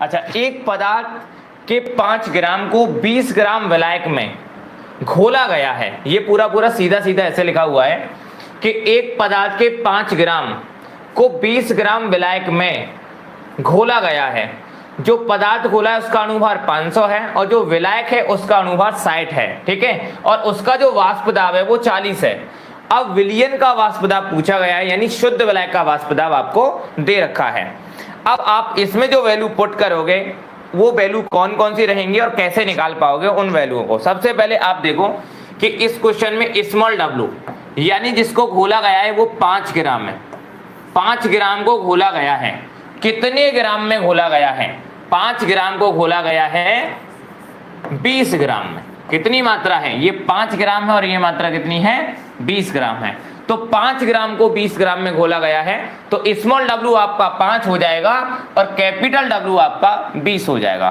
अच्छा, एक पदार्थ के 5 ग्राम को 20 ग्राम विलायक में घोला गया है। ये पूरा पूरा सीधा सीधा ऐसे लिखा हुआ है कि एक पदार्थ के 5 ग्राम को 20 ग्राम विलायक में घोला गया है। जो पदार्थ घोला है उसका अनुभार 500 है और जो विलायक है उसका अनुभार 60 है। ठीक है, और उसका जो वाष्प दाब है वो 40 है। अब विलयन का वाष्प दाब पूछा गया है, यानी शुद्ध विलायक का वाष्प दाब आपको दे रखा है। अब आप इसमें जो वैल्यू पुट करोगे वो वैल्यू कौन कौन सी रहेंगी और कैसे निकाल पाओगे उन वैल्यूओं को। सबसे पहले आप देखो कि इस क्वेश्चन में स्मॉल डब्ल्यू यानी जिसको घोला गया है वो 5 ग्राम है। 5 ग्राम को घोला गया है। कितने ग्राम में घोला गया है? 5 ग्राम को घोला गया है 20 ग्राम में। कितनी मात्रा है? ये 5 ग्राम है और ये मात्रा कितनी है? 20 ग्राम है। तो 5 ग्राम को 20 ग्राम में घोला गया है, तो स्मॉल डब्ल्यू आपका 5 हो जाएगा और कैपिटल डब्ल्यू आपका 20 हो जाएगा।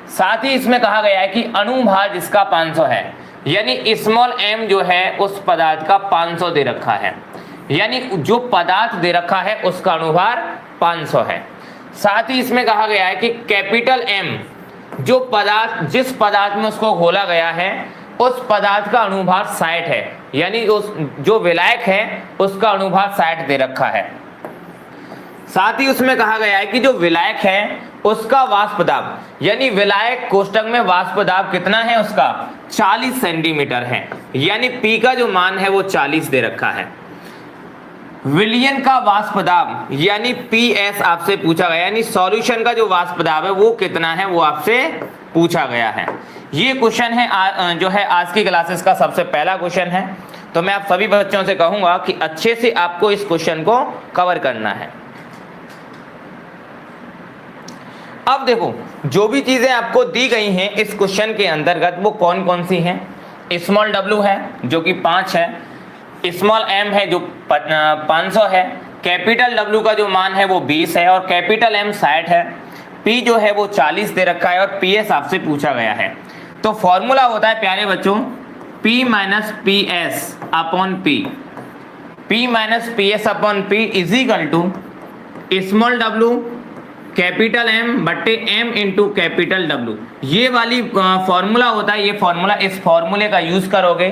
साथ ही इसमें कहा गया है कि अनुभार जिसका 500 है, यानी स्मॉल एम जो है उस पदार्थ का 500 दे रखा है, यानी जो पदार्थ दे रखा है उसका अनुभार 500 है। साथ ही इसमें कहा गया है कि कैपिटल एम जो पदार्थ जिस पदार्थ में उसको घोला गया है उस पदार्थ का अनुभार 60 है, यानी उस जो विलायक है उसका अनुभार 60 दे रखा है। साथ ही उसमें कहा गया है कि जो विलायक है उसका वाष्प दाब, यानी विलायक कोष्टक में वाष्प दाब कितना है उसका? 40 सेंटीमीटर है, यानी पी का जो मान है वो 40 दे रखा है। विलयन का वाष्प दाब यानी पीएस आपसे पूछा गया, यानी सॉल्यूशन का जो वाष्प दाब है वो कितना है वो आपसे पूछा गया है। ये क्वेश्चन है जो है आज की क्लासेस का सबसे पहला क्वेश्चन है। तो मैं आप सभी बच्चों से कहूंगा कि अच्छे से आपको इस क्वेश्चन को कवर करना है। अब देखो, जो भी चीजें आपको दी गई हैं इस क्वेश्चन के अंतर्गत वो कौन कौन सी हैं? स्मॉल डब्ल्यू है जो कि 5 है, स्मॉल एम है जो 500 है, कैपिटल डब्ल्यू का जो मान है वो 20 है और कैपिटल एम 60 है, पी जो है वो 40 दे रखा है और पीएस आपसे पूछा गया है। तो फॉर्मूला होता है प्यारे बच्चों P minus P S upon P, P minus P S upon P is equal to small W capital M बट्टे एम इंटू कैपिटल डब्ल्यू। ये वाली फॉर्मूला होता है। ये फॉर्मूला, इस फॉर्मूले का यूज करोगे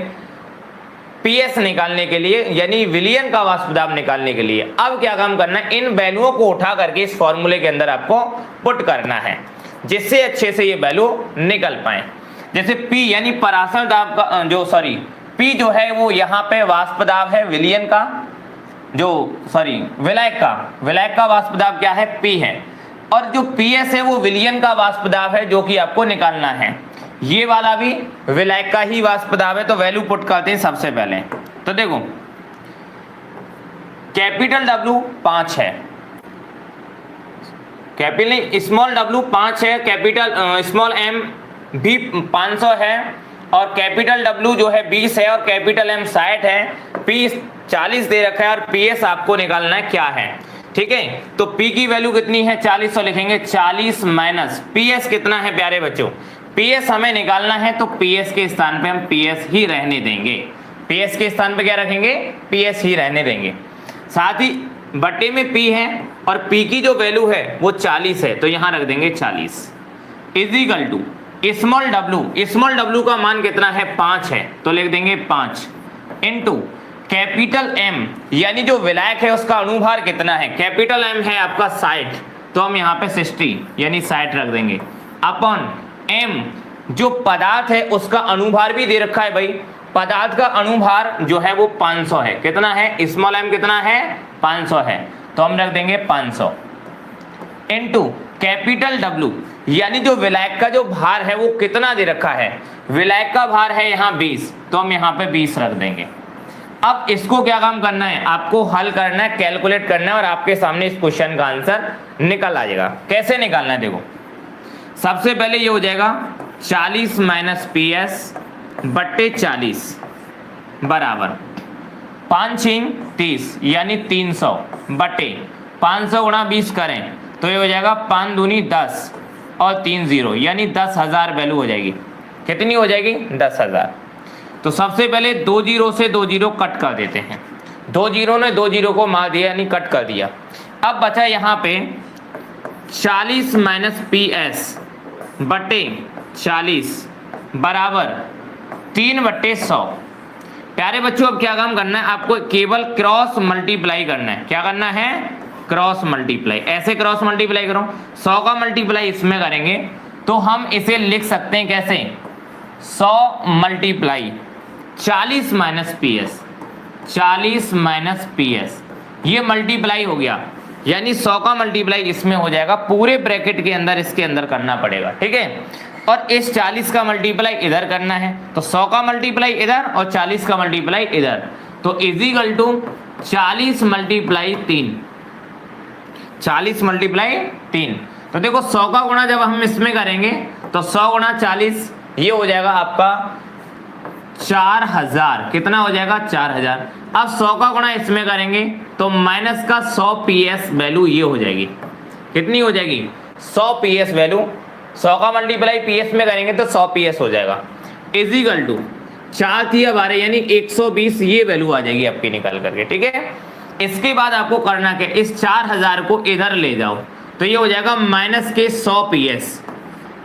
पीएस निकालने के लिए, यानी विलयन का वाष्प दाब निकालने के लिए। अब क्या काम करना है? इन वैल्यूओं को उठा करके इस फॉर्मूले के अंदर आपको पुट करना है, जिससे अच्छे से ये वैल्यू निकल पाए। जैसे P यानी पराशर दाब का P जो है वो यहाँ पे वाष्प दाब है विलयन का, विलायक का वाष्प दाब क्या है? P है। और जो PS है वो विलयन का वाष्प दाब है जो कि आपको निकालना है। ये वाला भी विलायक का ही वाष्प दाब है। तो वैल्यू पुट करते हैं सबसे पहले। तो देखो, कैपिटल डब्ल्यू 5 है, स्मॉल डब्ल्यू 5 है, कैपिटल स्मॉल एम भी 500 है और कैपिटल डब्ल्यू जो है 20 है और कैपिटल एम 60 है, पी 40 दे रखा है और पीएस आपको निकालना है क्या है। ठीक है, तो P की वैल्यू कितनी है? 40। तो लिखेंगे 40 माइनस PS कितना है प्यारे बच्चों? PS हमें निकालना है तो PS के स्थान पे हम PS ही रहने देंगे। PS के स्थान पे क्या रखेंगे? PS ही रहने देंगे। साथ ही बट्टे में P है और P की जो वैल्यू है वो 40 है, तो यहां रख देंगे 40 is equal to small W का मान कितना है? 5 है, तो लिख देंगे 5 इंटू कैपिटल M यानी जो विलायक है उसका अनुभार कितना है? कैपिटल M है आपका 60, तो हम यहाँ पे 60 यानी 60 रख देंगे अपॉन M जो पदार्थ है उसका अनुभार भी दे रखा है भाई। पदार्थ का अनुभार जो है वो 500 है। कितना है? स्मॉल m कितना है? 500 है, तो हम रख देंगे 500 इनटू कैपिटल W यानी जो विलायक का जो भार है वो कितना दे रखा है? विलायक का भार है यहाँ 20, तो हम यहाँ पे 20 रख देंगे। अब इसको क्या काम करना है? आपको हल करना है, कैलकुलेट करना है और आपके सामने इस क्वेश्चन का आंसर निकल आ जाएगा। कैसे निकालना है? देखो, सबसे पहले ये हो जाएगा 40 माइनस पी एस बट्टे 40 बराबर 5 6 30 यानी 300 बट्टे 500 गुणा 20 करें तो ये हो जाएगा 5 दूनी 10 और 3 0 यानी 10,000 वैल्यू हो जाएगी। कितनी हो जाएगी? 10,000। तो सबसे पहले 2 0 से 2 0 कट कर देते हैं। 2 0 ने 2 0 को मार दिया यानी कट कर दिया। अब बचा यहाँ पे 40 माइनस पी एस बटे 40 बराबर 3/100। प्यारे बच्चों अब क्या काम करना है, आपको केवल क्रॉस मल्टीप्लाई करना है। क्या करना है, क्रॉस मल्टीप्लाई। ऐसे क्रॉस मल्टीप्लाई करो, 100 का मल्टीप्लाई इसमें करेंगे तो हम इसे लिख सकते हैं कैसे, 100 multiply 40 minus P S, 40 minus P S, ये मल्टीप्लाई हो गया, यानी 100 का मल्टीप्लाई इसमें हो जाएगा, पूरे ब्रैकेट के अंदर इसके अंदर करना पड़ेगा, ठीक है। और इस 40 का मल्टीप्लाई इधर करना है, तो 100 का मल्टीप्लाई इधर और 40 का मल्टीप्लाई इधर, तो इजिकल टू 40 मल्टीप्लाई 3, 40 मल्टीप्लाई 3। तो देखो 100 का गुणा जब हम इसमें करेंगे तो 100 गुणा 40 ये हो जाएगा आपका 4000, कितना हो जाएगा 4000। अब 100 का गुणा इसमें करेंगे तो माइनस का 100 पीएस वैल्यू ये हो जाएगी, कितनी हो जाएगी 100 पीएस वैल्यू, 100 का मल्टीप्लाई पीएस में करेंगे तो 100 पीएस हो जाएगा, इजिकल टू 4 थी अब आ रहे यानी 120 ये वैल्यू आ जाएगी आपकी निकल करके, ठीक है। इसके बाद आपको करना क्या, इस 4000 को इधर ले जाओ तो ये हो जाएगा माइनस के 100 पीएस,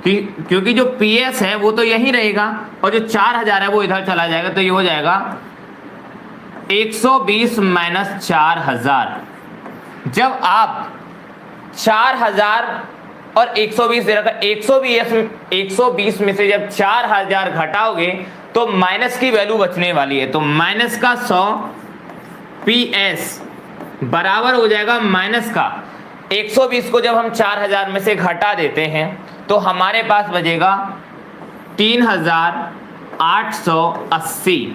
क्योंकि जो पीएस है वो तो यहीं रहेगा और जो 4000 है वो इधर चला जाएगा, तो ये हो जाएगा 120 माइनस 4000। जब आप 4000 और 120 दे रखा, 120 में से जब 4000 घटाओगे तो माइनस की वैल्यू बचने वाली है, तो माइनस का 100 पीएस बराबर हो जाएगा माइनस का 120 को जब हम 4000 में से घटा देते हैं तो हमारे पास बचेगा 3880,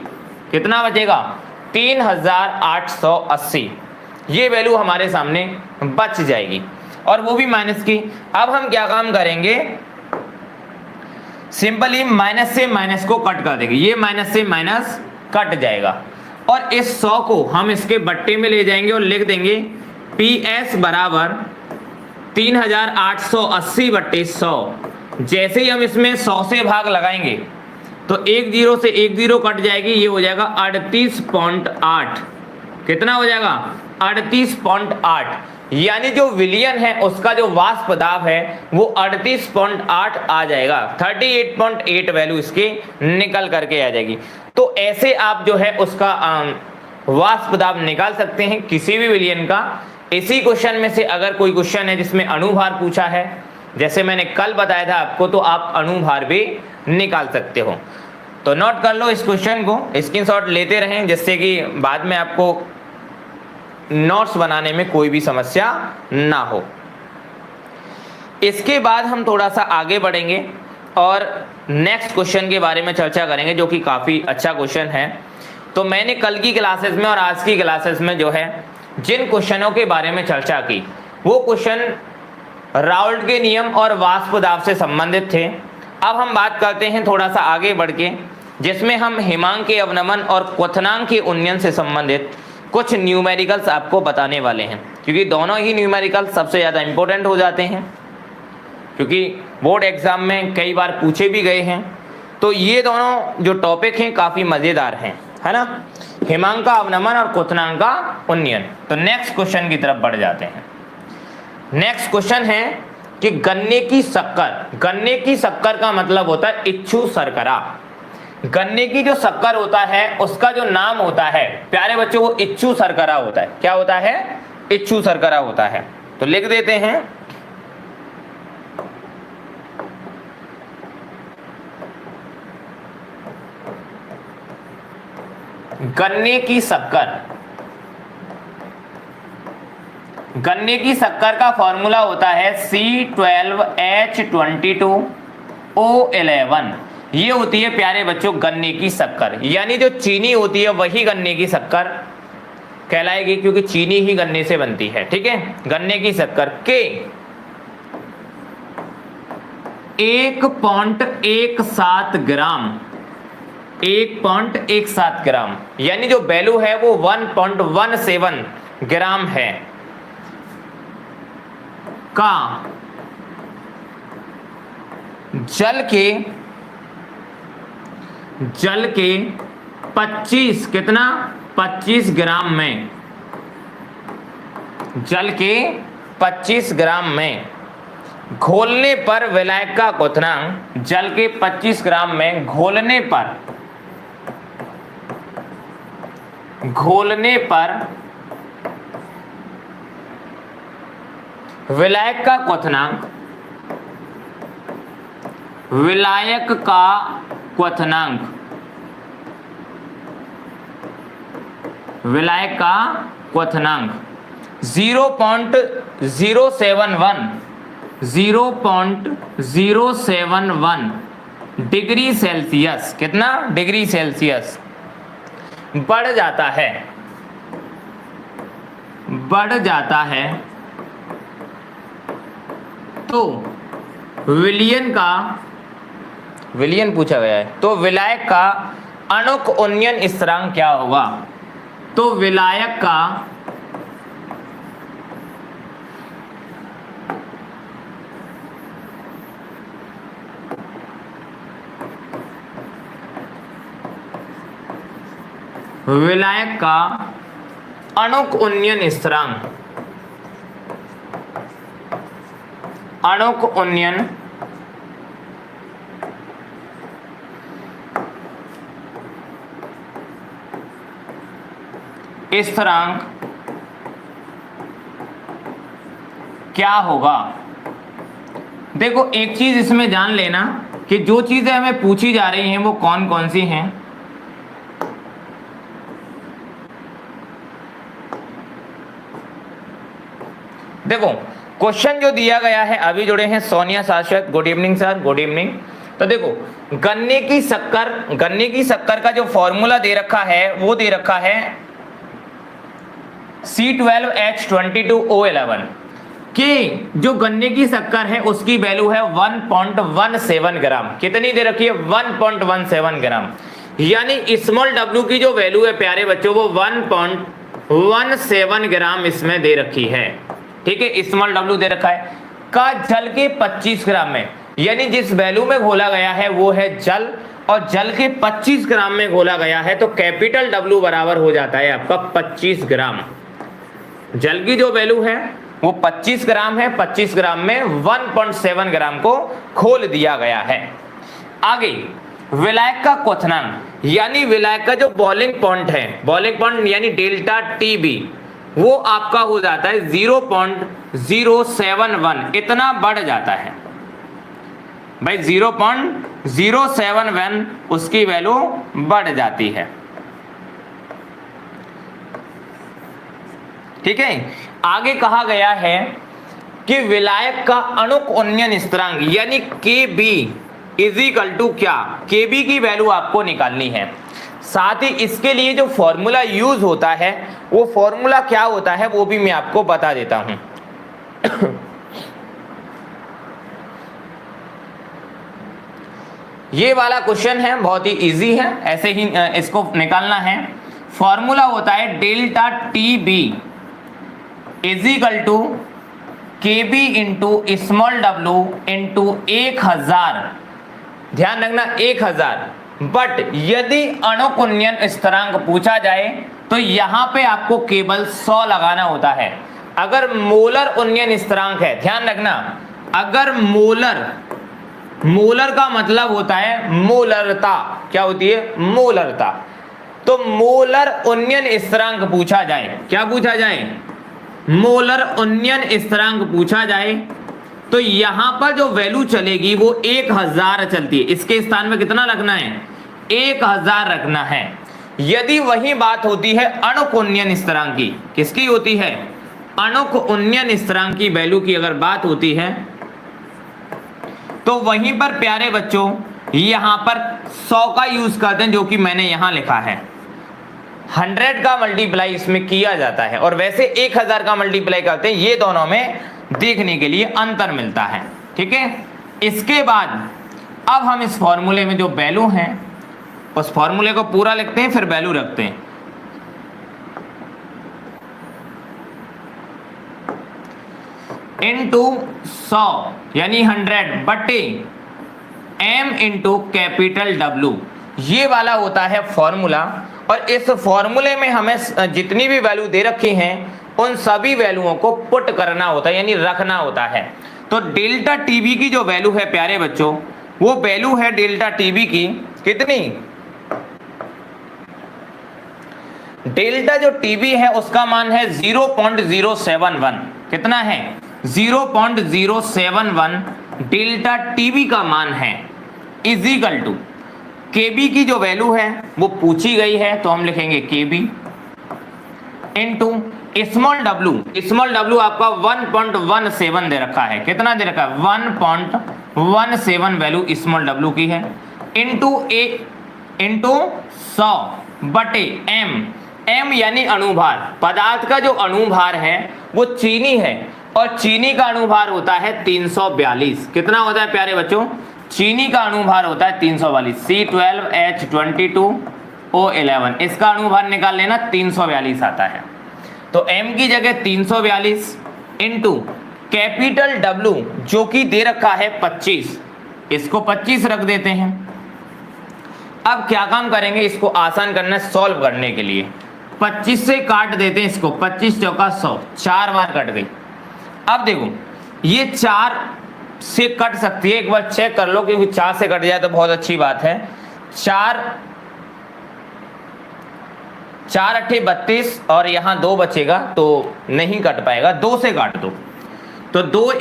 कितना बचेगा 3880, ये वैल्यू हमारे सामने बच जाएगी और वो भी माइनस की। अब हम क्या काम करेंगे, सिंपली माइनस से माइनस को कट कर देंगे, ये माइनस से माइनस कट जाएगा और इस 100 को हम इसके बट्टे में ले जाएंगे और लिख देंगे PS बराबर 3880 बट्टे 100। जैसे ही हम इसमें 100 से भाग लगाएंगे तो एक जीरो से एक जीरो कट जाएगी, ये हो जाएगा 38.8, कितना हो जाएगा 38.8, यानी जो विलियन है उसका जो वाष्प दाब है वो 38.8 आ जाएगा, 38.8 वैल्यू इसके निकल करके आ जाएगी। तो ऐसे आप जो है उसका वाष्प दाब निकाल सकते हैं किसी भी विलियन का। इसी क्वेश्चन में से अगर कोई क्वेश्चन है जिसमें अणुभार पूछा है, जैसे मैंने कल बताया था आपको, तो आप अणुभार भी निकाल सकते हो। तो नोट कर लो इस क्वेश्चन को, स्क्रीनशॉट लेते रहें जिससे कि बाद में आपको नोट्स बनाने में कोई भी समस्या ना हो। इसके बाद हम थोड़ा सा आगे बढ़ेंगे और नेक्स्ट क्वेश्चन के बारे में चर्चा करेंगे जो कि काफ़ी अच्छा क्वेश्चन है। तो मैंने कल की क्लासेस में और आज की क्लासेस में जो है जिन क्वेश्चनों के बारे में चर्चा की वो क्वेश्चन राउल्ट के नियम और वाष्प दाब से संबंधित थे। अब हम बात करते हैं थोड़ा सा आगे बढ़ के, जिसमें हम हिमांक के अवनमन और क्वथनांक के उन्नयन से संबंधित कुछ न्यूमेरिकल्स आपको बताने वाले हैं, क्योंकि दोनों ही न्यूमेरिकल्स सबसे ज़्यादा इंपॉर्टेंट हो जाते हैं, क्योंकि बोर्ड एग्जाम में कई बार पूछे भी गए हैं। तो ये दोनों जो टॉपिक हैं काफ़ी मज़ेदार हैं, है ना, हिमांक का अवनमन और क्वथनांक का उन्नयन। तो नेक्स्ट क्वेश्चन की तरफ बढ़ जाते हैं। नेक्स्ट क्वेश्चन है कि गन्ने की शक्कर, गन्ने की शक्कर का मतलब होता है इच्छू शर्करा। गन्ने की जो शक्कर होता है उसका जो नाम होता है प्यारे बच्चों वो इच्छू शर्करा होता है। क्या होता है, इच्छू शर्करा होता है। तो लिख देते हैं गन्ने की शक्कर, गन्ने की शक्कर का फॉर्मूला होता है C12H22O11। ये होती है प्यारे बच्चों गन्ने की शक्कर, यानी जो चीनी होती है वही गन्ने की शक्कर कहलाएगी, क्योंकि चीनी ही गन्ने से बनती है, ठीक है। गन्ने की शक्कर के 1.17 ग्राम, 1.17 ग्राम, यानी जो वैल्यू है वो 1.17 ग्राम है का जल के 25 कितना 25 ग्राम में, जल के 25 ग्राम में घोलने पर विलायक का क्वथनांक जल के 25 ग्राम में घोलने पर विलायक का क्वथनांक विलायक का क्वथनांक 0.071 डिग्री सेल्सियस, कितना डिग्री सेल्सियस बढ़ जाता है तो विलियन पूछा गया है, तो विलायक का अणुक उन्नयन स्थिरांक क्या होगा? तो विलायक का अणुक उन्नयन स्थिरांक क्या होगा? देखो एक चीज इसमें जान लेना कि जो चीजें हमें पूछी जा रही हैं वो कौन कौन सी हैं। देखो क्वेश्चन जो दिया गया है, अभी जुड़े हैं सोनिया शाश्वत, good evening sir, good evening. तो देखो गन्ने की शक्कर का जो फॉर्मूला दे रखा है वो दे रखा है C12H22O11 कि जो गन्ने की शक्कर है उसकी वैल्यू है 1.17 ग्राम। कितनी दे रखी है? 1.17 ग्राम। यानी स्मॉल w की जो वैल्यू है प्यारे बच्चों वो 1.17 ग्राम इसमें दे रखी है। ठीक है, स्मॉल w दे रखा है का जल के 25 ग्राम में, यानी जिस वैल्यू में घोला गया है वो है जल, और जल के 25 ग्राम में घोला गया है तो कैपिटल W बराबर हो जाता है आपका 25 ग्राम। जल की जो वैल्यू है वो 25 ग्राम है, 25 ग्राम में 1.7 ग्राम को खोल दिया गया है। आगे विलायक का क्वथनांक, यानी विलायक का जो बॉइलिंग पॉइंट है, बॉइलिंग पॉइंट यानी डेल्टा TB, वो आपका हो जाता है 0.071, इतना बढ़ जाता है भाई, 0.071 उसकी वैल्यू बढ़ जाती है। ठीक है, आगे कहा गया है कि विलायक का अणुक उन्नयन स्थिरांक यानी KB इज इक्वल टू क्या? KB की वैल्यू आपको निकालनी है। साथ ही इसके लिए जो फॉर्मूला यूज होता है वो फॉर्मूला क्या होता है वो भी मैं आपको बता देता हूं। ये वाला क्वेश्चन है, बहुत ही इजी है, ऐसे ही इसको निकालना है। फॉर्मूला होता है delta TB is equal to KB into small w into 1000, ध्यान रखना 1000। बट यदि अणुक उन्नयन स्थिरांक पूछा जाए तो यहां पे आपको केवल 100 लगाना होता है। अगर मोलर उन्नयन स्थिरांक है, ध्यान रखना, अगर मोलर का मतलब होता है मोलरता, क्या होती है? मोलरता। तो मोलर उन्नयन स्थिरांक पूछा जाए, क्या पूछा जाए? मोलर उन्नयन स्थिरांक पूछा जाए तो यहां पर जो वैल्यू चलेगी वो 1000 चलती है। इसके स्थान में कितना रखना है? 1000 रखना है। यदि वही बात होती है अणुक उन्नयन स्थिरांक की, किसकी होती है? अणुक उन्नयन स्थिरांक की वैल्यू की अगर बात होती है तो वहीं पर प्यारे बच्चों यहां पर 100 का यूज करते हैं, जो कि मैंने यहां लिखा है। 100 का मल्टीप्लाई इसमें किया जाता है और वैसे 1000 का मल्टीप्लाई करते हैं। ये दोनों में देखने के लिए अंतर मिलता है। ठीक है, इसके बाद अब हम इस फॉर्मूले में जो वैल्यू है उस फॉर्मूले को पूरा लिखते हैं, फिर वैल्यू रखते हैं। इनटू 100 यानी 100 बटे m इंटू कैपिटल W, ये वाला होता है फॉर्मूला। और इस फॉर्मूले में हमें जितनी भी वैल्यू दे रखी हैं उन सभी वैल्यूओं को पुट करना होता है, यानी रखना होता है। तो डेल्टा टीबी की जो वैल्यू है प्यारे बच्चों, वो वैल्यू है डेल्टा टीबी की कितनी, डेल्टा जो टीबी है उसका मान है 0.071, कितना है 0.071 डेल्टा टीबी का मान है, इजिकल टू केबी की जो वैल्यू है वो पूछी गई है तो हम लिखेंगे केबी इनटू स्मॉल डब्ल्यू आपका 1.17 दे रखा है, कितना दे रखा है 1.17 वैल्यू स्मॉल डब्ल्यू की है, इनटू 100 बटे एम यानी अणुभार। पदार्थ का जो अणुभार है वो चीनी है और चीनी का अणुभार होता है 342। कितना होता है प्यारे बच्चों, चीनी का अणुभार होता है 342, C12H22O11, इसका अणुभार निकाल लेना 342 आता है। तो m की जगह 342 इंटू कैपिटल W जो कि दे रखा है 25, इसको 25 रख देते हैं। अब क्या काम करेंगे, इसको आसान करना है सॉल्व करने के लिए, 25 से काट देते हैं इसको, 25 चौका 100, 4 बार कट गई। अब देखो ये 4 से कट सकती है, एक बार चेक कर लो, क्योंकि 4 से कट जाए तो बहुत अच्छी बात है। 4 8 32 और यहाँ 2 बचेगा तो नहीं कट पाएगा, 2 से काट दो तो 2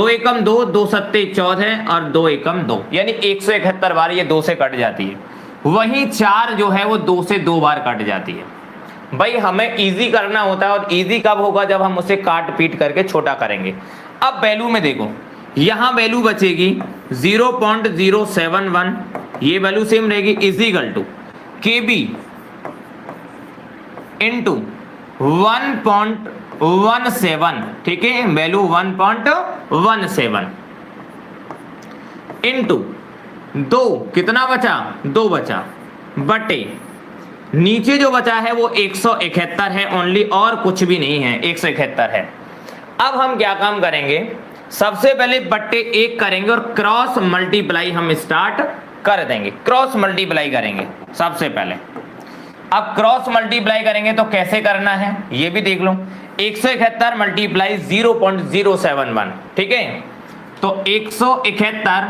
एकम 2, 2 सत्ते 14 और 2 एकम 2, यानी 171 बार ये 2 से कट जाती है। वहीं 4 जो है वो 2 से 2 बार कट जाती है। भाई हमें इजी करना होता है, और इजी कब होगा, जब हम उसे काट पीट करके छोटा करेंगे। अब वैल्यू में देखो, यहां वैल्यू बचेगी 0.071, ये वैल्यू सेम रहेगी, इजिकल टू केबी इंटू 1.17, ठीक है, वैल्यू 1.17 इंटू 2, कितना बचा 2 बचा, बटे नीचे जो बचा है वो 171 है ओनली, और कुछ भी नहीं है, 171 है। अब हम क्या काम करेंगे, सबसे पहले बट्टे 1 करेंगे और क्रॉस मल्टीप्लाई हम स्टार्ट कर देंगे, क्रॉस मल्टीप्लाई करेंगे सबसे पहले। अब क्रॉस मल्टीप्लाई करेंगे तो कैसे करना है ये भी देख लो, 171 मल्टीप्लाई 0.071, ठीक है, तो 171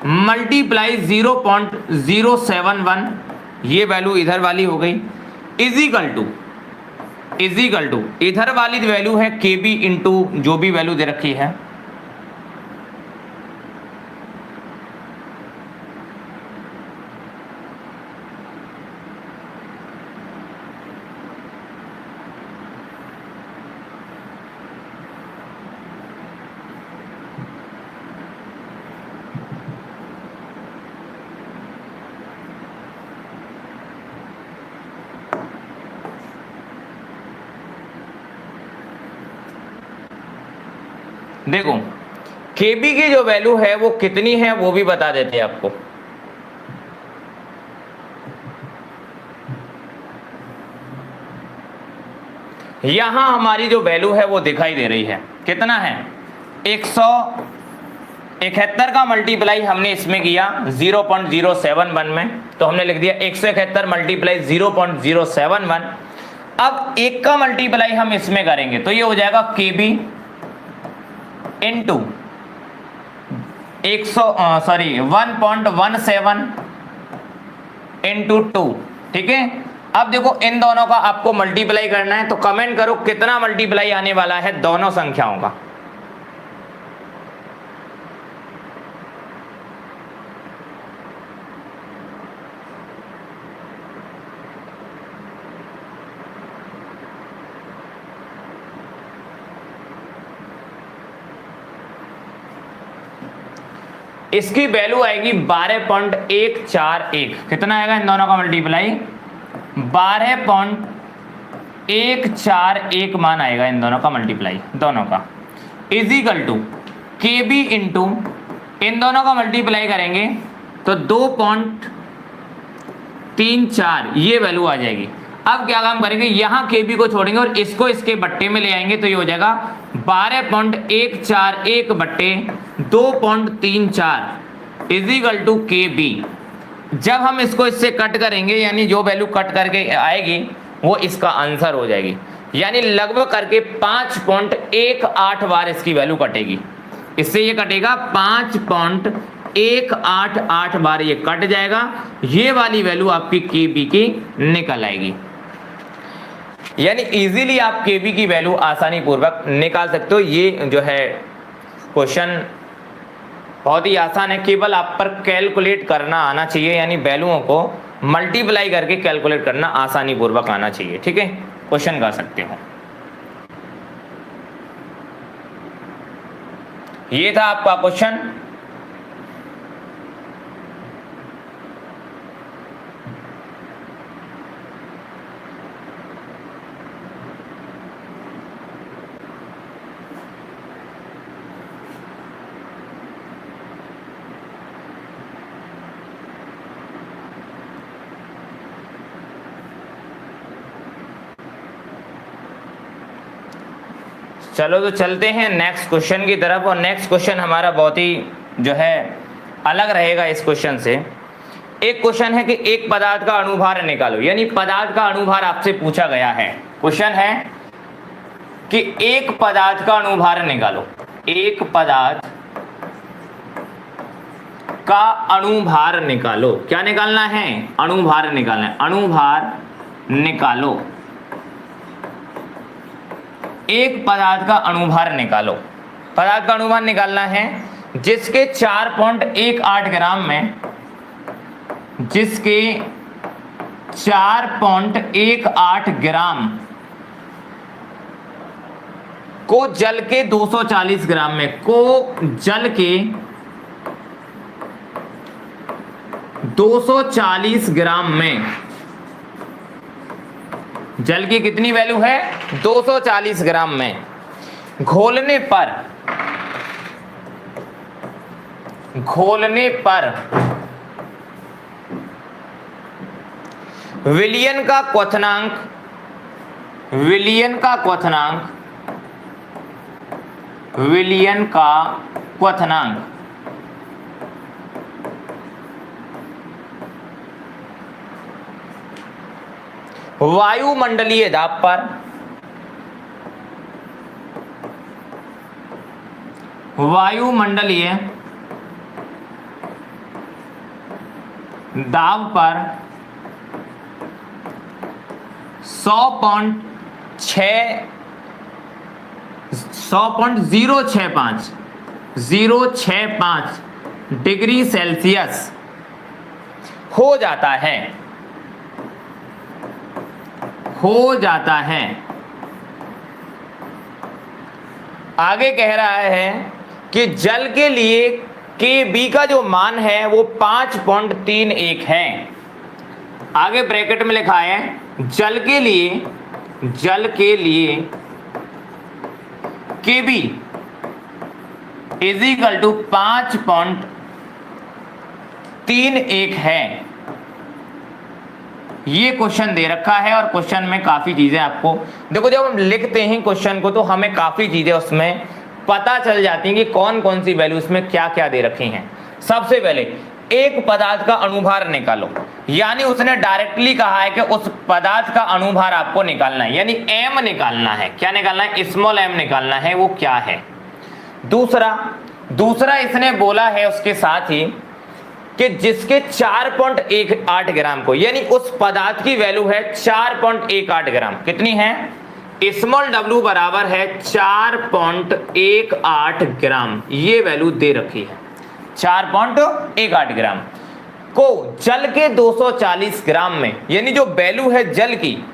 मल्टीप्लाई 0.071, ये वैल्यू इधर वाली हो गई, इजिकल टू इधर वाली वैल्यू है केबी इंटू जो भी वैल्यू दे रखी है, देखो केबी की जो वैल्यू है वो कितनी है वो भी बता देते हैं आपको। यहां हमारी जो वैल्यू है वो दिखाई दे रही है, कितना है 171 का मल्टीप्लाई हमने इसमें किया 0.071 में, तो हमने लिख दिया 171 मल्टीप्लाई 0.071। अब 1 का मल्टीप्लाई हम इसमें करेंगे तो ये हो जाएगा केबी इंटू 1.17 इंटू 2, ठीक है। अब देखो इन दोनों का आपको मल्टीप्लाई करना है, तो कमेंट करो कितना मल्टीप्लाई आने वाला है दोनों संख्याओं का। इसकी वैल्यू आएगी 12.141, कितना आएगा इन दोनों का मल्टीप्लाई 12.141 मान आएगा इन दोनों का मल्टीप्लाई, दोनों का, इजिकल टू केबी इंटू इन दोनों का मल्टीप्लाई करेंगे तो 2.34 ये वैल्यू आ जाएगी। अब क्या काम करेंगे, यहां केबी को छोड़ेंगे और इसको इसके बट्टे में ले आएंगे, तो ये हो जाएगा 12.141 बट्टे 2.34 इजिकल टू केबी। जब हम इसको इससे कट करेंगे, यानी जो वैल्यू कट करके आएगी वो इसका आंसर हो जाएगी, यानी लगभग करके 5.18 बार इसकी वैल्यू कटेगी। इससे ये कटेगा 5.188 बार ये कट जाएगा, ये वाली वैल्यू आपकी केबी की निकल आएगी। यानी इजीली आप केबी की वैल्यू आसानी पूर्वक निकाल सकते हो। ये जो है क्वेश्चन बहुत ही आसान है, केवल आप पर कैलकुलेट करना आना चाहिए, यानी वैल्यूओं को मल्टीप्लाई करके कैलकुलेट करना आसानी पूर्वक आना चाहिए। ठीक है, क्वेश्चन कर सकते हो। ये था आपका क्वेश्चन। चलो तो चलते हैं नेक्स्ट क्वेश्चन की तरफ, और नेक्स्ट क्वेश्चन हमारा बहुत ही जो है अलग रहेगा इस क्वेश्चन से। एक क्वेश्चन है कि एक पदार्थ का अणुभार निकालो, यानी पदार्थ का अणुभार आपसे पूछा गया है। क्वेश्चन है कि एक पदार्थ का अणुभार निकालो, एक पदार्थ का अणुभार निकालो। क्या निकालना है? अणुभार निकालना है। अणुभार निकालो, एक पदार्थ का अणुभार निकालो। पदार्थ का अणुभार निकालना है जिसके 4.18 ग्राम में, जिसके 4.18 ग्राम को जल के 240 ग्राम में, को जल के 240 ग्राम में, जल की कितनी वैल्यू है? 240 ग्राम में घोलने पर विलयन का क्वथनांक, विलयन का क्वथनांक वायुमंडलीय दाब पर, वायुमंडलीय दाब पर 100.065 डिग्री सेल्सियस हो जाता है, आगे कह रहा है कि जल के लिए Kb का जो मान है वो 5.31 है। आगे ब्रैकेट में लिखा है जल के लिए Kb इज इक्वल टू 5.31 है। ये क्वेश्चन दे रखा है, और क्वेश्चन में काफी चीजें आपको देखो, जब हम लिखते हैं क्वेश्चन को तो हमें काफी चीजें उसमें पता चल जाती हैं कि कौन कौन सी वैल्यू उसमें क्या क्या दे रखी हैं। सबसे पहले एक पदार्थ का अणुभार निकालो, यानी उसने डायरेक्टली कहा है कि उस पदार्थ का अणुभार आपको निकालना है, यानी एम निकालना है। क्या निकालना है? स्मॉल एम निकालना है। वो क्या है? दूसरा इसने बोला है उसके साथ ही कि जिसके 4.18 ग्राम को, यानी उस पदार्थ की वैल्यू है 4.18 ग्राम। कितनी है? स्मॉल w बराबर है 4.18 ग्राम, ये वैल्यू दे रखी है। 4.18 ग्राम को जल के 240 ग्राम में, यानी जो वैल्यू है जल की,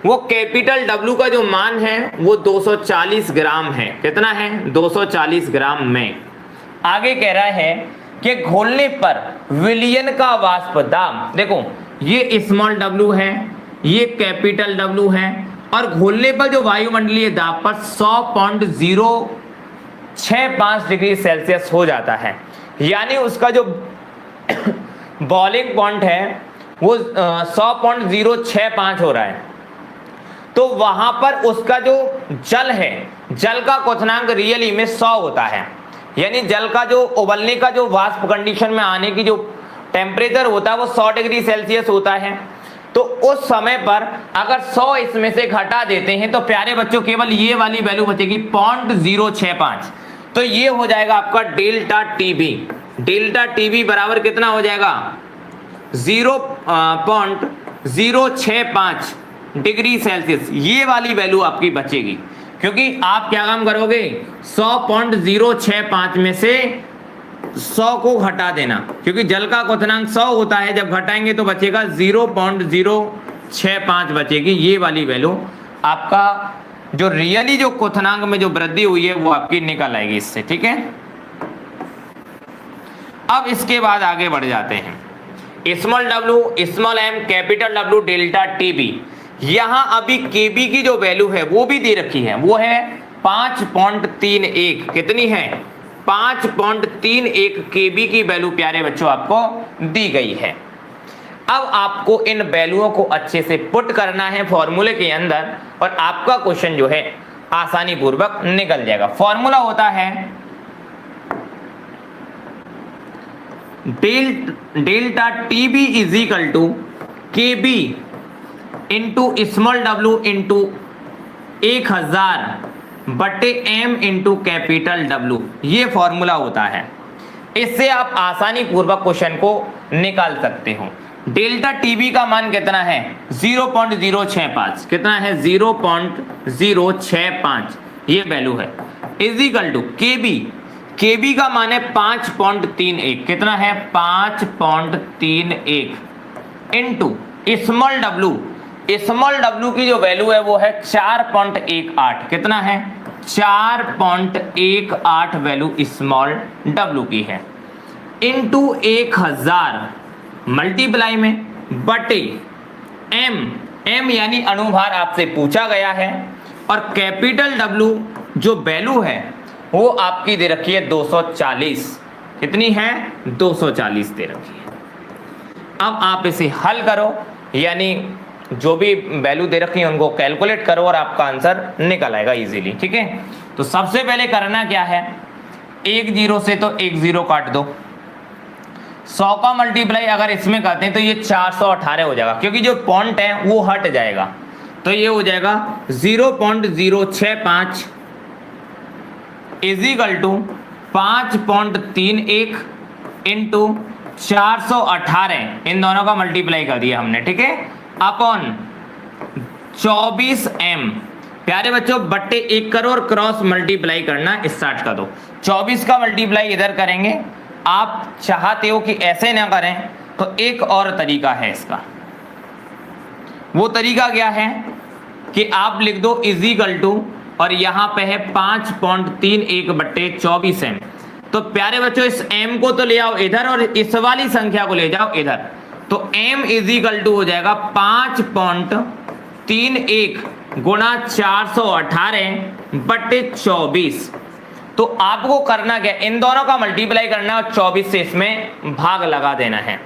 वो कैपिटल W का जो मान है वो 240 ग्राम है। कितना है? 240 ग्राम में। आगे कह रहा है कि घोलने पर विलयन का वाष्प दाब, देखो ये स्मॉल w है, ये कैपिटल W है, और घोलने पर जो वायुमंडलीय दाब पर 100.065 डिग्री सेल्सियस हो जाता है, यानी उसका जो बॉइलिंग पॉइंट है वो 100.065 हो रहा है। तो वहां पर उसका जो जल है, जल का क्वथनांक रियली में 100 होता है, यानी जल का जो उबलने का जो वाष्प कंडीशन में आने की जो टेम्परेचर होता है वो 100 डिग्री सेल्सियस होता है। तो उस समय पर अगर 100 इसमें से घटा देते हैं तो प्यारे बच्चों केवल ये वाली वैल्यू बचेगी 0.065, तो ये हो जाएगा आपका डेल्टा टीबी। डेल्टा टीबी बराबर कितना हो जाएगा 0.065 डिग्री सेल्सियस। ये वाली वैल्यू आपकी बचेगी, क्योंकि आप क्या काम करोगे 100.065 में से 100 को घटा देना, क्योंकि जल का क्वथनांक 100 होता है, जब घटाएंगे तो बचेगा 0.065 बचेगी। ये वाली वैल्यू आपका जो रियली जो क्वथनांक में जो वृद्धि हुई है वो आपकी निकल आएगी इससे, ठीक है। अब इसके बाद आगे बढ़ जाते हैं, small W, small M, capital W, delta TB. यहां अभी केबी की जो वैल्यू है वो भी दे रखी है, वो है 5.31। कितनी है 5.31 केबी की वैल्यू प्यारे बच्चों आपको दी गई है। अब आपको इन वैल्यूओं को अच्छे से पुट करना है फॉर्मूले के अंदर, और आपका क्वेश्चन जो है आसानी पूर्वक निकल जाएगा। फॉर्मूला होता है delta TB is equal to KB into small W into 1000 बटे एम इंटू कैपिटल डब्ल्यू। ये फॉर्मूला होता है, इससे आप आसानी पूर्वक क्वेश्चन को निकाल सकते हो। डेल्टा टीबी का मान कितना है 0.065, कितना है 0.065 ये वैल्यू है, इज इक्वल टू केबी, केबी का मान है 5.31, कितना है 5.31 into small W, small W की जो वैल्यू है वो है 4.18, कितना है 4.18 वैल्यू स्मॉल डब्ल्यू की है, इनटू 1000 मल्टीप्लाई में बटे एम, एम यानी अनुभार आपसे पूछा गया है, और कैपिटल डब्ल्यू जो वैल्यू है वो आपकी दे रखी है 240, कितनी है 240 दे रखी है। अब आप इसे हल करो, यानी जो भी वैल्यू दे रखी है उनको कैलकुलेट करो और आपका आंसर निकल आएगा इजीली, ठीक है। तो सबसे पहले करना क्या है, 1 0 से तो 1 0 काट दो, 100 का मल्टीप्लाई अगर इसमें करते हैं तो ये 418 हो जाएगा, क्योंकि जो पॉइंट है वो हट जाएगा, तो ये हो जाएगा 0.065 इज इक्वल टू 5.31 इंटू 418, इन दोनों का मल्टीप्लाई कर दिया हमने, ठीक है, अपॉन 24 एम। प्यारे बच्चों बट्टे 1 करो और क्रॉस मल्टीप्लाई करना स्टार्ट कर दो। 24 का मल्टीप्लाई इधर करेंगे, आप चाहते हो कि ऐसे ना करें तो एक और तरीका है इसका। वो तरीका क्या है कि आप लिख दो इज इक्वल टू, और यहां पे है 5.31 बट्टे 24 एम। तो प्यारे बच्चों इस m को तो ले आओ इधर और इस वाली संख्या को ले जाओ इधर, तो m इज इक्वल टू हो जाएगा 5.31 गुणा 418 बट्टे 24। तो आपको करना क्या, इन दोनों का मल्टीप्लाई करना है और 24 से इसमें भाग लगा देना है।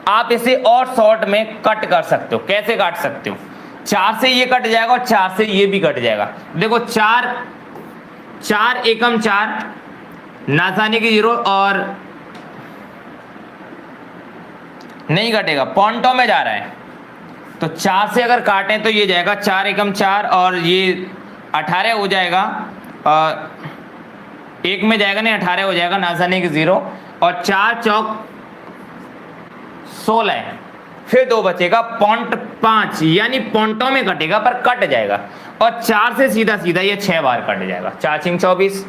आप इसे और शॉर्ट में कट कर सकते हो, कैसे काट सकते हो, 4 से ये कट जाएगा और 4 से ये भी कट जाएगा। देखो 4 4 एकम 4 नासानी की 0 और नहीं कटेगा, पॉइंटों में जा रहा है, तो 4 से अगर काटें तो ये जाएगा 4 एकम 4 और ये 18 हो जाएगा, और एक में जाएगा नहीं 18 हो जाएगा, नासानी की 0 और 4 चौक 16, फिर 2 बचेगा 0.5, यानी पॉइंटों में कटेगा पर कट जाएगा, और 4 से सीधा सीधा ये 6 बार कट जाएगा, 4 6 24।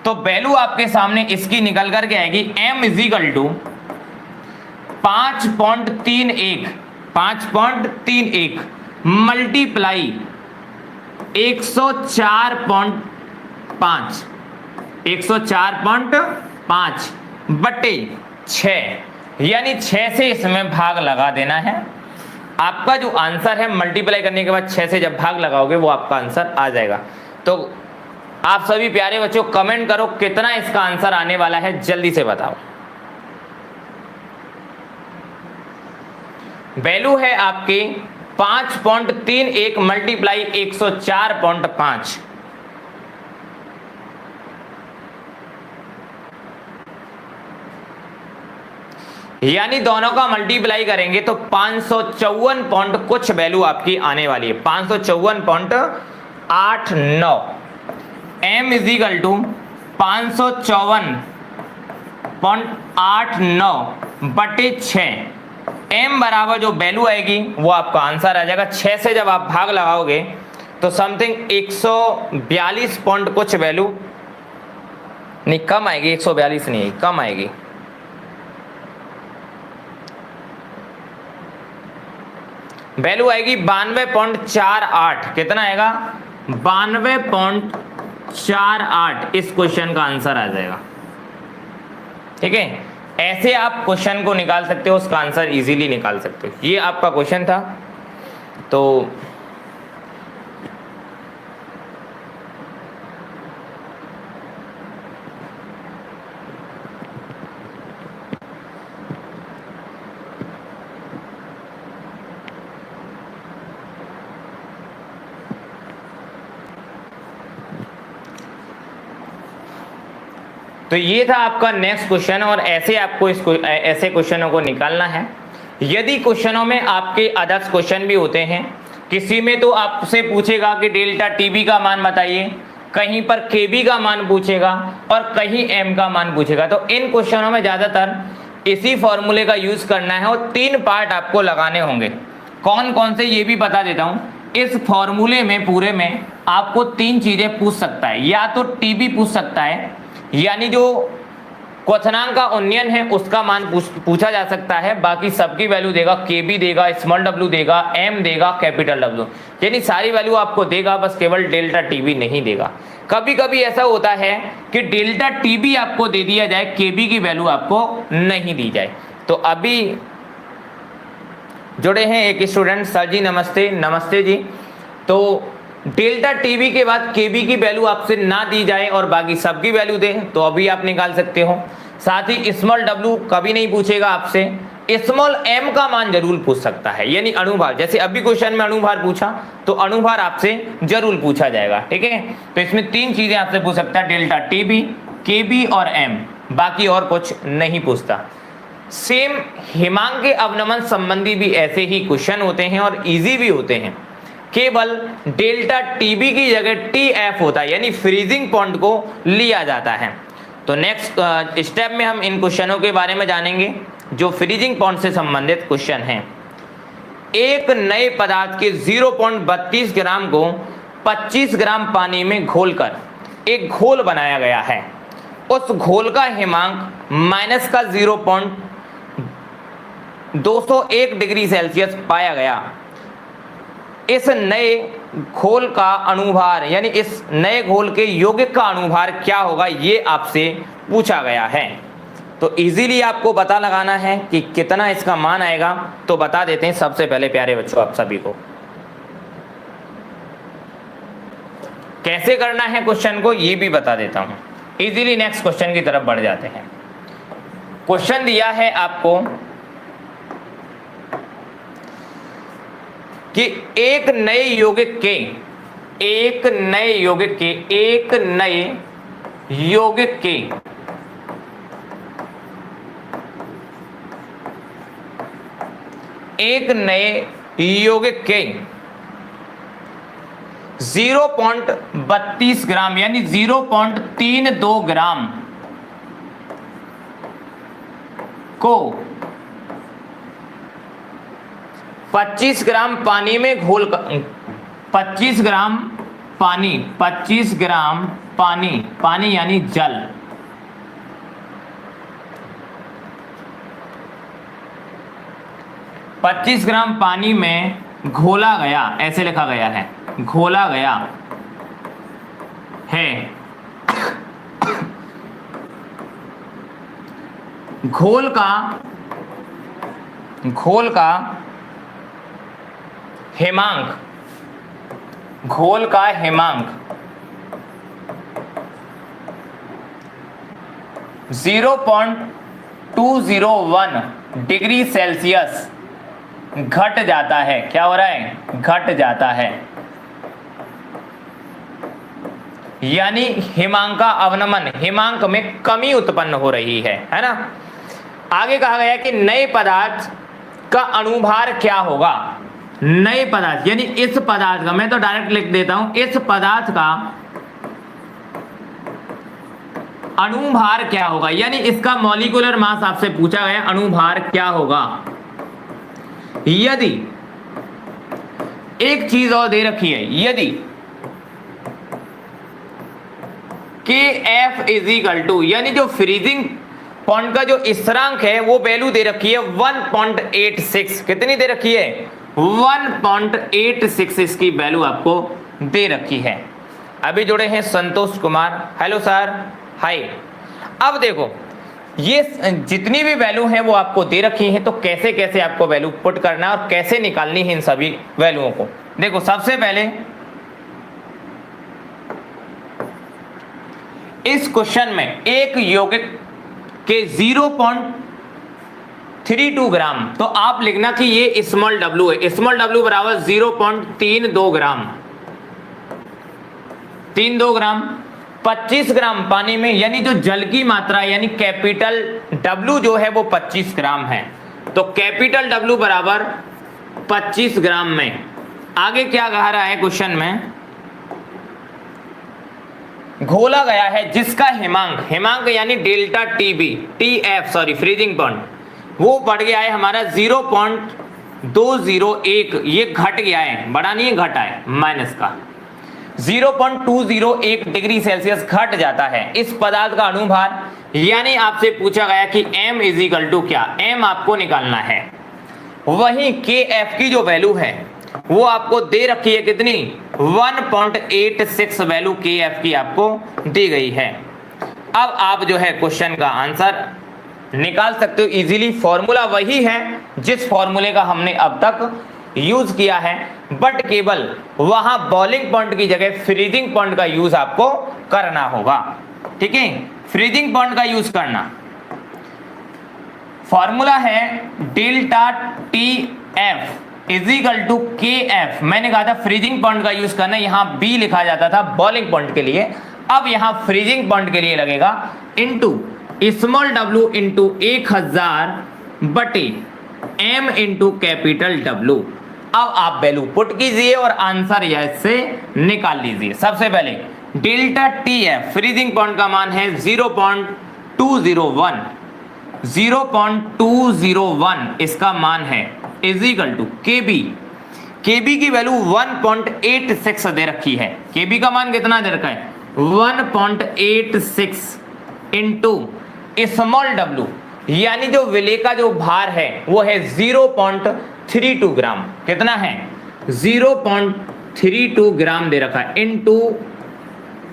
तो वैल्यू आपके सामने इसकी निकल करके आएगी m is equal to 5.31 multiply 104.5 बटे 6, यानी 6 से इसमें भाग लगा देना है। आपका जो आंसर है मल्टीप्लाई करने के बाद 6 से जब भाग लगाओगे वो आपका आंसर आ जाएगा। तो आप सभी प्यारे बच्चों कमेंट करो कितना इसका आंसर आने वाला है, जल्दी से बताओ। वैल्यू है आपकी 5.31 मल्टीप्लाई 104.5, यानी दोनों का मल्टीप्लाई करेंगे तो 554 पॉइंट कुछ वैल्यू आपकी आने वाली है, 554.89। m is equal to 554.89/6। m बराबर जो वैल्यू आएगी वो आपका आंसर आ जाएगा। 6 से जब आप भाग लगाओगे तो समथिंग 142 पॉइंट कुछ वैल्यू नहीं, कम आएगी, 142 नहीं, कम आएगी। वैल्यू आएगी 92.48। कितना आएगा? 92.48 इस क्वेश्चन का आंसर आ जाएगा। ठीक है, ऐसे आप क्वेश्चन को निकाल सकते हो, उसका आंसर इजीली निकाल सकते हो। ये आपका क्वेश्चन था। तो ये था आपका नेक्स्ट क्वेश्चन, और ऐसे आपको ऐसे क्वेश्चनों को निकालना है। यदि क्वेश्चनों में आपके अदर्स क्वेश्चन भी होते हैं, किसी में तो आपसे पूछेगा कि डेल्टा टीबी का मान बताइए, कहीं पर केबी का मान पूछेगा और कहीं एम का मान पूछेगा। तो इन क्वेश्चनों में ज्यादातर इसी फॉर्मूले का यूज करना है और 3 पार्ट आपको लगाने होंगे। कौन कौन से ये भी बता देता हूं। इस फॉर्मूले में पूरे में आपको 3 चीजें पूछ सकता है। या तो टीबी पूछ सकता है, यानी जो क्वथनांक का उन्नयन है उसका मान पूछा जा सकता है। बाकी सबकी वैल्यू देगा, केबी देगा, स्मॉल डब्ल्यू देगा, एम देगा, कैपिटल डब्ल्यू, यानी सारी वैल्यू आपको देगा, बस केवल डेल्टा टीबी नहीं देगा। कभी कभी ऐसा होता है कि डेल्टा टीबी आपको दे दिया जाए, केबी की वैल्यू आपको नहीं दी जाए। तो अभी जुड़े हैं एक स्टूडेंट, सर जी नमस्ते। नमस्ते जी। तो डेल्टा टीबी के बाद केबी की वैल्यू आपसे ना दी जाए और बाकी सबकी वैल्यू दे, तो अभी आप निकाल सकते हो। साथ ही स्मॉल डब्ल्यू कभी नहीं पूछेगा आपसे, स्मॉल एम का मान जरूर पूछ सकता है, यानी अणुभार। जैसे अभी क्वेश्चन में अणुभार पूछा तो अणुभार आपसे जरूर पूछा जाएगा। ठीक है, तो इसमें 3 चीजें आपसे पूछ सकता है, डेल्टा टीबी, केबी और एम, बाकी और कुछ नहीं पूछता। सेम हिमांक के अवनमन संबंधी भी ऐसे ही क्वेश्चन होते हैं और इजी भी होते हैं। केवल डेल्टा टीबी की जगह टीएफ होता है, यानी फ्रीजिंग पॉइंट को लिया जाता है। तो नेक्स्ट स्टेप में हम इन क्वेश्चनों के बारे में जानेंगे जो फ्रीजिंग पॉइंट से संबंधित क्वेश्चन हैं। एक नए पदार्थ के 0.32 ग्राम को 25 ग्राम पानी में घोलकर एक घोल बनाया गया है। उस घोल का हिमांक माइनस का 0.201 डिग्री सेल्सियस पाया गया। इस नए घोल का अणुभार, यानी इस नए घोल के यौगिक का अणुभार क्या होगा, ये आपसे पूछा गया है। तो इजीली आपको पता लगाना है कि कितना इसका मान आएगा। तो बता देते हैं सबसे पहले प्यारे बच्चों आप सभी को कैसे करना है क्वेश्चन को, ये भी बता देता हूं। इजीली नेक्स्ट क्वेश्चन की तरफ बढ़ जाते हैं। क्वेश्चन दिया है आपको कि एक नए यौगिक के 0.32 ग्राम यानी 0.32 ग्राम को 25 ग्राम पानी में घोल कर 25 ग्राम पानी यानी जल, पच्चीस ग्राम पानी में घोला गया, ऐसे लिखा गया है, घोला गया है। घोल का हिमांक 0.201 डिग्री सेल्सियस घट जाता है। क्या हो रहा है? घट जाता है, यानी हिमांक का अवनमन, हिमांक में कमी उत्पन्न हो रही है ना। आगे कहा गया कि नए पदार्थ का अणुभार क्या होगा। नए पदार्थ यानी इस पदार्थ का, मैं तो डायरेक्ट लिख देता हूं, इस पदार्थ का अणुभार क्या होगा, यानी इसका मॉलिक्यूलर मास आपसे पूछा गया, अणुभार क्या होगा। यदि एक चीज और दे रखी है, यदि KF इज इक्वल टू, यानी जो फ्रीजिंग पॉइंट का जो स्थिरांक है वो वैल्यू दे रखी है 1.86, कितनी दे रखी है 1.86 इसकी वैल्यू आपको दे रखी है। अभी जुड़े हैं संतोष कुमार, हेलो सर, हाय। अब देखो ये जितनी भी वैल्यू है वो आपको दे रखी है, तो कैसे कैसे आपको वैल्यू पुट करना है और कैसे निकालनी है इन सभी वैल्यूओं को। देखो सबसे पहले इस क्वेश्चन में एक यौगिक के 0.32 ग्राम, तो आप लिखना कि ये स्मॉल w है, स्मॉल w बराबर 0.32 ग्राम, 32 ग्राम 25 ग्राम पानी में, यानी जो जल की मात्रा यानी कैपिटल W जो है वो 25 ग्राम है, तो कैपिटल W बराबर 25 ग्राम में। आगे क्या कहा रहा है क्वेश्चन में, घोला गया है जिसका हिमांक, हिमांक यानी delta TF sorry freezing point, वो बढ़ गया है हमारा 0.201, ये घट गया है, बढ़ा नहीं है घटा है, माइनस का 0.201 डिग्री सेल्सियस घट जाता है इस पदार्थ का अणुभार। यानी आपसे पूछा गया कि m इज इक्वल टू क्या, m आपको निकालना है। वहीं KF की जो वैल्यू है वो आपको दे रखी है कितनी 1.86 वैल्यू KF की आपको दी गई है। अब आप जो है क्वेश्चन का आंसर निकाल सकते हो इजीली, फॉर्मूला वही है जिस फॉर्मूले का हमने अब तक यूज किया है, बट केवल वहां बॉइलिंग पॉइंट की जगह फ्रीजिंग पॉइंट का यूज आपको करना होगा। ठीक है, फ्रीजिंग पॉइंट का यूज करना। फॉर्मूला है delta TF is equal to KF। मैंने कहा था फ्रीजिंग पॉइंट का यूज करना, यहां B लिखा जाता था बॉइलिंग पॉइंट के लिए, अब यहां फ्रीजिंग पॉइंट के लिए लगेगा इनटू स्मॉल w इंटू 1000 बटे m इंटू कैपिटल W। अब आप वैल्यू पुट कीजिए और आंसर से निकाल लीजिए। सबसे पहले डेल्टा TF फ्रीजिंग पॉइंट का मान है 0.201, 0.201 इसका मान है इज इक्वल टू KB की वैल्यू 1.86 दे रखी है, KB का मान कितना दे रखा है 1.86 इंटू स्मॉल w, यानी जो विलेय का जो भार है वो है 0.32 ग्राम, कितना है 0.32 ग्राम दे रखा है, इंटू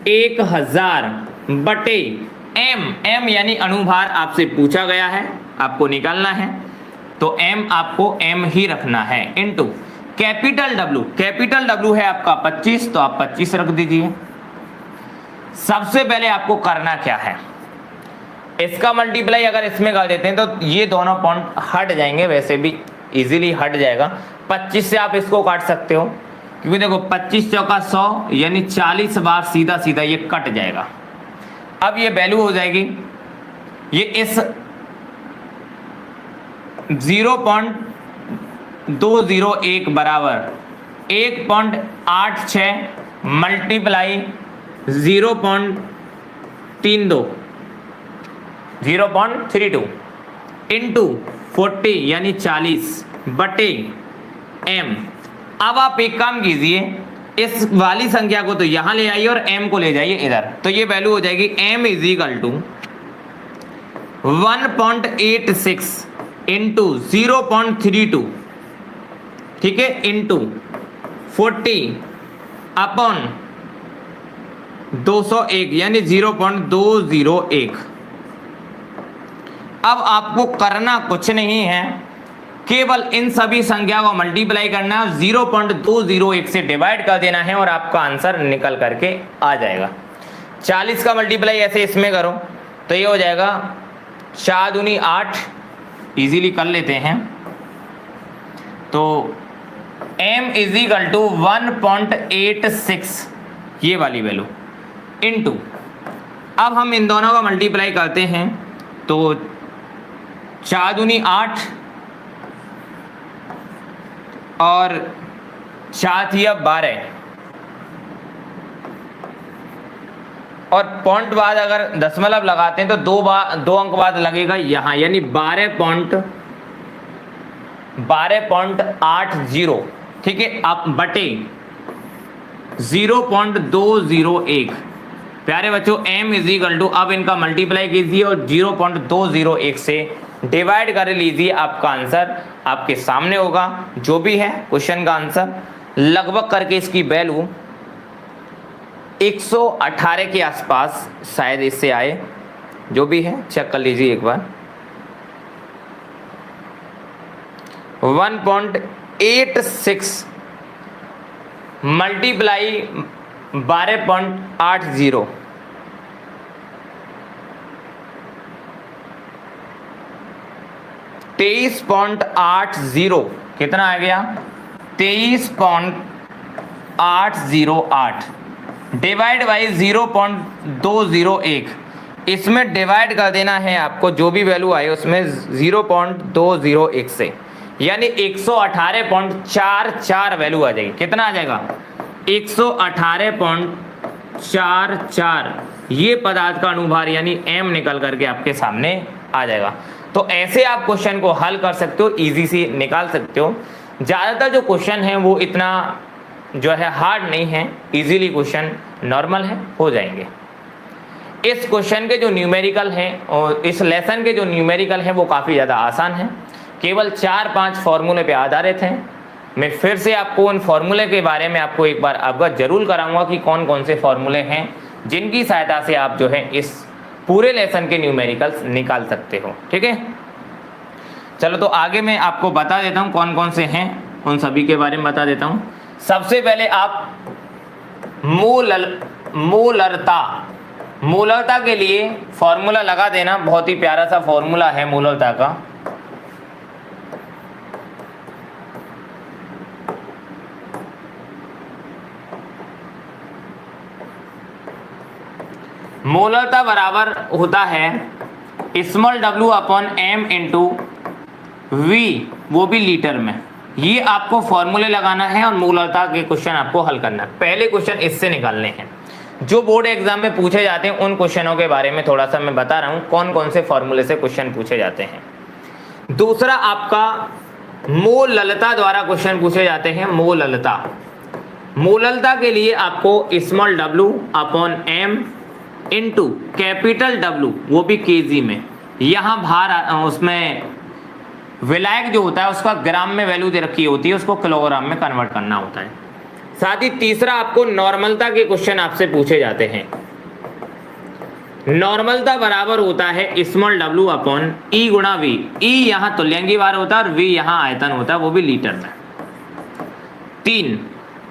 1000 बटे m यानी अणुभार आपसे पूछा गया है, आपको निकालना है, तो m आपको m ही रखना है, इंटू कैपिटल W है आपका 25, तो आप 25 रख दीजिए। सबसे पहले आपको करना क्या है, इसका मल्टीप्लाई अगर इसमें कर देते हैं तो ये दोनों पॉइंट हट जाएंगे, वैसे भी इजीली हट जाएगा। 25 से आप इसको काट सकते हो, क्योंकि देखो 25 चौका 100 यानी 40 बार सीधा सीधा ये कट जाएगा। अब ये वैल्यू हो जाएगी, ये इस 0.201 बराबर 1.86 मल्टीप्लाई 0.32 इंटू 40 यानी 40 बटे m। अब आप एक काम कीजिए, इस वाली संख्या को तो यहां ले आइए और m को ले जाइए इधर, तो ये वैल्यू हो जाएगी m is equal to 1.86 into 0.32, ठीक है, इंटू 40 अपॉन 201 यानी 0.201। अब आपको करना कुछ नहीं है, केवल इन सभी संख्या को मल्टीप्लाई करना है, 0.201 से डिवाइड कर देना है और आपका आंसर निकल करके आ जाएगा। 40 का मल्टीप्लाई ऐसे इसमें करो तो ये हो जाएगा 4 दूनी 8, इजीली कर लेते हैं, तो m इज इक्वल टू 1.86 ये वाली वैल्यू इनटू, अब हम इन दोनों का मल्टीप्लाई करते हैं तो 4 दूनी 8 और 4 12 और पॉइंट बाद अगर दशमलव लगाते हैं तो दो अंक बाद लगेगा यहाँ, यानी 12.80, ठीक है। अब बटे 0.201। प्यारे बच्चों m इज इक्वल टू, अब इनका मल्टीप्लाई कीजिए और 0.201 से डिवाइड कर लीजिए। आपका आंसर आपके सामने होगा, जो भी है क्वेश्चन का आंसर। लगभग करके इसकी वैल्यू 118 के आसपास शायद इससे आए, जो भी है चेक कर लीजिए एक बार। 1.86 मल्टीप्लाई 12.80, 23.80 कितना आ गया? 23.808 डिवाइड बाई 0.201। इसमें डिवाइड कर देना है आपको, जो भी वैल्यू आए उसमें 0.201 से, यानी 118.44 वैल्यू आ जाएगी। कितना आ जाएगा? 118.44। ये पदार्थ का अनुभार यानी m निकल करके आपके सामने आ जाएगा। तो ऐसे आप क्वेश्चन को हल कर सकते हो, इजी से निकाल सकते हो। ज़्यादातर जो क्वेश्चन है वो इतना जो है हार्ड नहीं है, इजीली क्वेश्चन नॉर्मल है, हो जाएंगे। इस क्वेश्चन के जो न्यूमेरिकल हैं और इस लेसन के जो न्यूमेरिकल हैं वो काफ़ी ज़्यादा आसान है, केवल 4-5 फॉर्मूले पे आधारित हैं। मैं फिर से आपको उन फॉर्मूले के बारे में आपको एक बार अवगत जरूर कराऊंगा कि कौन कौन से फॉर्मूले हैं जिनकी सहायता से आप जो है इस पूरे लेसन के न्यूमेरिकल्स निकाल सकते हो, ठीक है। चलो तो आगे मैं आपको बता देता हूँ कौन कौन से हैं, उन सभी के बारे में बता देता हूँ। सबसे पहले आप मूलरता के लिए फॉर्मूला लगा देना। बहुत ही प्यारा सा फॉर्मूला है मूलरता का। मूलरता बराबर होता है small w upon m into V, वो भी लीटर में। ये आपको फॉर्मूले लगाना है और मूलरता के क्वेश्चन आपको हल करना है। पहले क्वेश्चन इससे निकालने हैं जो बोर्ड एग्जाम में पूछे जाते हैं। उन क्वेश्चनों के बारे में थोड़ा सा मैं बता रहा हूँ कौन कौन से फॉर्मूले से क्वेश्चन पूछे जाते हैं। दूसरा आपका मोललता द्वारा क्वेश्चन पूछे जाते हैं। मोललता के लिए आपको small w upon m into capital W, वो भी केजी में। यहाँ भार उसमें विलायक जो होता है उसका ग्राम में वैल्यू दे रखी होती है, उसको किलोग्राम में कन्वर्ट करना होता है। साथ ही तीसरा आपको नॉर्मलता के क्वेश्चन आपसे पूछे जाते हैं। नॉर्मलता बराबर होता है स्मॉल w अपॉन ई गुणा वी। ई यहाँ तुल्यंगी भार होता है और वी यहाँ आयतन होता है, वो भी लीटर में। 3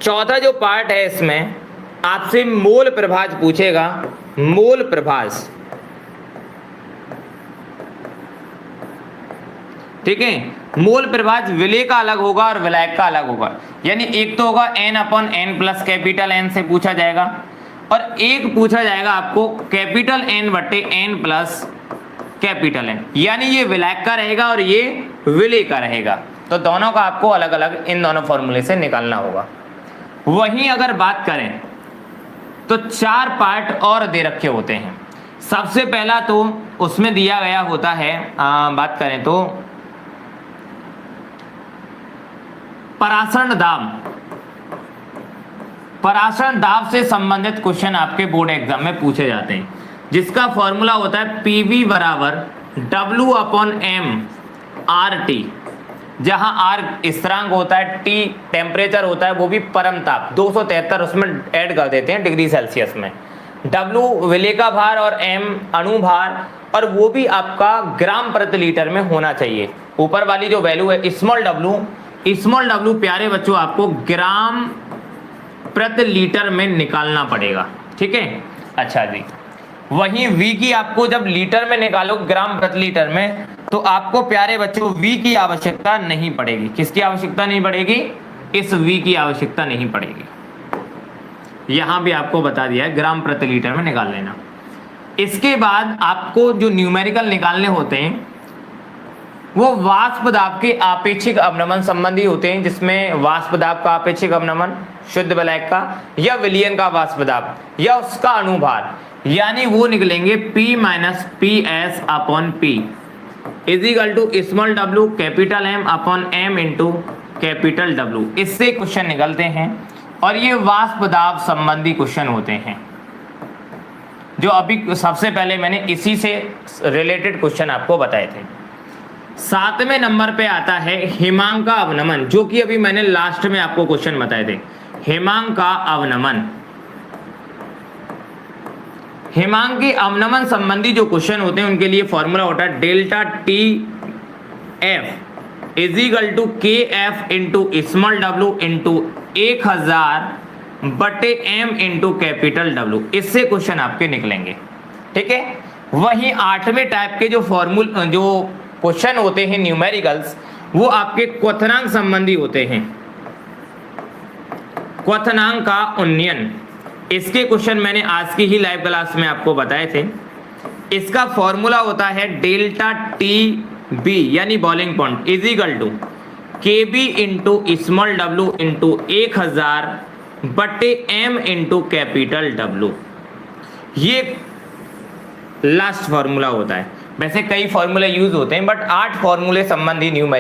चौथा जो पार्ट है इसमें आपसे मोल प्रभाज पूछेगा। मोल प्रभाज, ठीक है। मोल प्रभाज विलेय का अलग होगा और विलायक का अलग होगा, यानी एक तो होगा n upon n plus capital N से पूछा जाएगा और एक पूछा जाएगा आपको कैपिटल N बटे n प्लस कैपिटल N, यानी ये विलायक का रहेगा और ये विलेय का रहेगा। तो दोनों का आपको अलग अलग इन दोनों फॉर्मूले से निकालना होगा। वहीं अगर बात करें तो 4 पार्ट और दे रखे होते हैं। सबसे पहला तो उसमें दिया गया होता है, बात करें तो परासरण दाब से संबंधित क्वेश्चन आपके बोर्ड एग्जाम में पूछे जाते हैं, जिसका फॉर्मूला होता है PV बराबर W अपॉन M RT, जहां R स्थिरांक होता है, T टेम्परेचर होता है, वो भी परम ताप 273 उसमें ऐड कर देते हैं डिग्री सेल्सियस में। W विलेय का भार और M अणु भार, और वो भी आपका ग्राम प्रति लीटर में होना चाहिए। ऊपर वाली जो वैल्यू है स्मॉल w प्यारे बच्चों आपको ग्राम प्रति लीटर में निकालना पड़ेगा, ठीक है। अच्छा जी, वहीं V की आपको जब लीटर में निकालो ग्राम प्रति लीटर में, तो आपको प्यारे बच्चों V की आवश्यकता नहीं पड़ेगी। किसकी आवश्यकता नहीं पड़ेगी? इस V की आवश्यकता नहीं पड़ेगी। यहां भी आपको बता दिया है ग्राम प्रति लीटर में निकाल लेना। इसके बाद आपको जो न्यूमेरिकल निकालने होते हैं वो वाष्प दाब के आपेक्षिक अवनमन संबंधी होते हैं, जिसमें वाष्प दाब का आपेक्षिक अवनमन, शुद्ध विलायक का या विलयन का वाष्प दाब या उसका अणुभार, यानी वो निकलेंगे P minus P S upon P is equal to small W capital M upon M into capital W. इससे क्वेश्चन निकलते हैं और ये वाष्प दाब संबंधी क्वेश्चन होते हैं, जो अभी सबसे पहले मैंने इसी से रिलेटेड क्वेश्चन आपको बताए थे। 7वें नंबर पे आता है हिमांक का अवनमन, जो कि अभी मैंने लास्ट में आपको क्वेश्चन बताए थे। हिमांक का अवनमन, हिमांक के अवनमन संबंधी जो क्वेश्चन होते हैं उनके लिए फॉर्मूला होता है delta T F is equal to K F into small W into 1000 बटे एम इंटू कैपिटल डब्ल्यू। इससे क्वेश्चन आपके निकलेंगे, ठीक है। वहीं 8वें टाइप के जो क्वेश्चन होते हैं न्यूमेरिकल्स, वो आपके क्वथनांक संबंधी होते हैं। क्वथनांक का उन्नयन, इसके क्वेश्चन मैंने आज की ही लाइव क्लास में आपको बताए थे। इसका फॉर्मूला होता है डेल्टा टी बी यानी boiling point is equal to K B into small W into 1000 बटे एम इंटू कैपिटल डब्ल्यू। ये लास्ट फॉर्मूला होता है। वैसे कई फॉर्मूले यूज होते हैं, बट 8 फॉर्मूले संबंधी न्यूमेरिकल